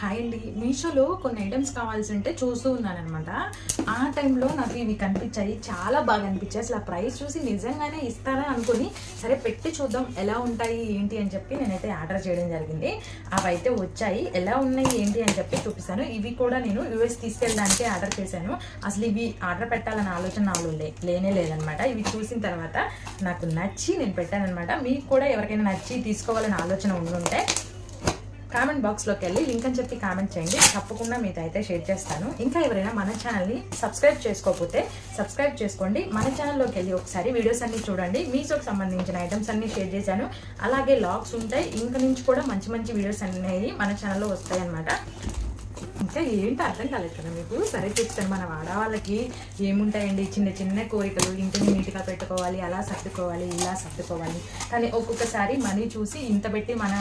Hi అండి, మీషోలో కొన్ని ఐటమ్స్ కావాల్సి ఉంటే చూస్తూ ఉన్నాను అనమాట. ఆ టైంలో నాకు ఇవి కనిపించాయి, చాలా బాగా అనిపించాయి. అసలు ఆ ప్రైస్ చూసి నిజంగానే ఇస్తారా అనుకుని సరే పెట్టి చూద్దాం ఎలా ఉంటాయి ఏంటి అని చెప్పి నేనైతే ఆర్డర్ చేయడం జరిగింది. అవి అయితే వచ్చాయి, ఎలా ఉన్నాయి ఏంటి అని చెప్పి చూపిస్తాను. ఇవి కూడా నేను యూఎస్ తీసుకెళ్ళడానికి ఆర్డర్ చేశాను. అసలు ఇవి ఆర్డర్ పెట్టాలన్న ఆలోచన నాలో లేనే లేదనమాట. ఇవి చూసిన తర్వాత నాకు నచ్చి నేను పెట్టానమాట. మీకు కూడా ఎవరికైనా నచ్చి తీసుకోవాలని ఆలోచన ఉండుంటే కామెంట్ బాక్స్లోకి వెళ్ళి లింక్ అని చెప్పి కామెంట్ చేయండి, తప్పకుండా మీతో అయితే షేర్ చేస్తాను. ఇంకా ఎవరైనా మన ఛానల్ని సబ్స్క్రైబ్ చేసుకోకపోతే సబ్స్క్రైబ్ చేసుకోండి. మన ఛానల్లోకి వెళ్ళి ఒకసారి వీడియోస్ అన్ని చూడండి. మీషోకి సంబంధించిన ఐటమ్స్ అన్ని షేర్ చేశాను, అలాగే లాగ్స్ ఉంటాయి. ఇంక నుంచి కూడా మంచి మంచి వీడియోస్ అనేవి మన ఛానల్లో వస్తాయి అన్నమాట. ఇంకా ఏంటి అర్థం కాలేదు కదా మీకు? సరే చెప్తాను. మన ఆడవాళ్ళకి ఏముంటాయండి, చిన్న చిన్న కోరికలు, ఇంటిని నీట్గా పెట్టుకోవాలి, అలా సర్దుకోవాలి, ఇలా సర్దుకోవాలి. కానీ ఒక్కొక్కసారి మనీ చూసి ఇంత పెట్టి మన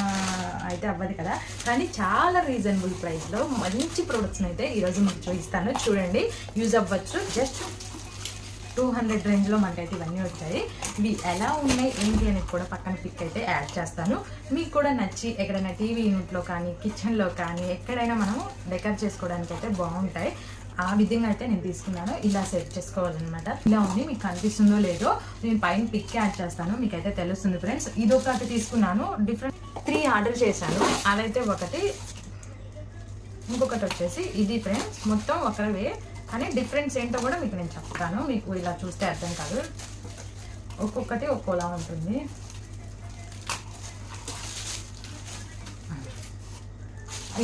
అయితే అవ్వదు కదా. కానీ చాలా రీజనబుల్ ప్రైస్లో మంచి ప్రొడక్ట్స్ని అయితే ఈరోజు మీకు చూపిస్తాను. చూడండి, యూజ్ అవ్వచ్చు. జస్ట్ 200 రేంజ్లో మనకైతే ఇవన్నీ వచ్చాయి. ఇవి ఎలా ఉన్నాయి ఏంటి అనేది కూడా పక్కన పిక్ అయితే యాడ్ చేస్తాను. మీకు కూడా నచ్చి ఎక్కడైనా టీవీ యూనిట్లో కానీ కిచెన్లో కానీ ఎక్కడైనా మనం డెకర్ చేసుకోవడానికి అయితే బాగుంటాయి. ఆ విధంగా అయితే నేను తీసుకున్నాను. ఇలా సెట్ చేసుకోవాలన్నమాట. ఇలా ఉంది, మీకు కనిపిస్తుందో లేదో నేను పైన పిక్ యాడ్ చేస్తాను, మీకైతే తెలుస్తుంది ఫ్రెండ్స్. ఇది ఒకటి తీసుకున్నాను, డిఫరెంట్ 3 ఆర్డర్ చేశాను. అదైతే ఒకటి, ఇంకొకటి వచ్చేసి ఇది ఫ్రెండ్స్. మొత్తం ఒకరివే కానీ డిఫరెన్స్ ఏంటో కూడా మీకు నేను చెప్తాను. మీకు ఇలా చూస్తే అర్థం కాదు, ఒక్కొక్కటి ఒక్కోలా ఉంటుంది.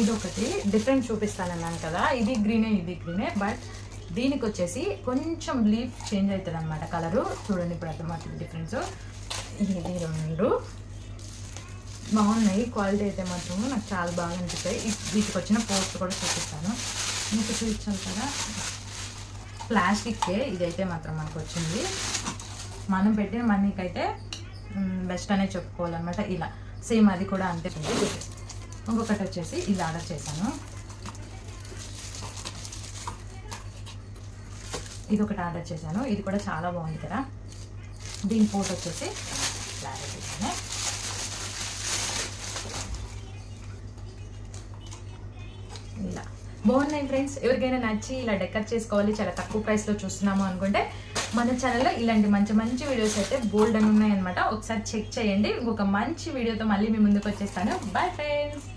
ఇది ఒకటి డిఫరెంట్ చూపిస్తానన్నాను కదా, ఇది గ్రీనే ఇది గ్రీనే, బట్ దీనికి వచ్చేసి కొంచెం లీఫ్ చేంజ్ అవుతుంది అనమాట కలరు. చూడండి ఇప్పుడు అర్థమవుతుంది డిఫరెన్స్. ఇది 2 బాగున్నాయి, క్వాలిటీ అయితే మాత్రం నాకు చాలా బాగా అనిపిస్తాయి. వీటికి వచ్చిన పోస్ట్ కూడా చూపిస్తాను మీకు, చూపించాలి కదా. ప్లాస్టిక్కే ఇదైతే మాత్రం మనకు వచ్చింది. మనం పెట్టిన మనీకైతే బెస్ట్ అనే చెప్పుకోవాలన్నమాట. ఇలా సేమ్ అది కూడా అంతే. ఇంకొకటి వచ్చేసి ఇది ఆర్డర్ చేశాను. ఇది ఒకటి ఆర్డర్ చేశాను, ఇది కూడా చాలా బాగుంది కదా. దీని పోట్ వచ్చేసి క్లారిటీ ఇలా బాగున్నాయి ఫ్రెండ్స్. ఎవరికైనా నచ్చి ఇలా డెకర్ చేసుకోవాలి, చాలా తక్కువ ప్రైస్లో చూస్తున్నాము అనుకుంటే మన ఛానల్లో ఇలాంటి మంచి మంచి వీడియోస్ అయితే బోల్డ్ అని ఉన్నాయన్నమాట. ఒకసారి చెక్ చేయండి. ఇంకొక మంచి వీడియోతో మళ్ళీ మీ ముందుకు వచ్చేస్తాను. Bye friends.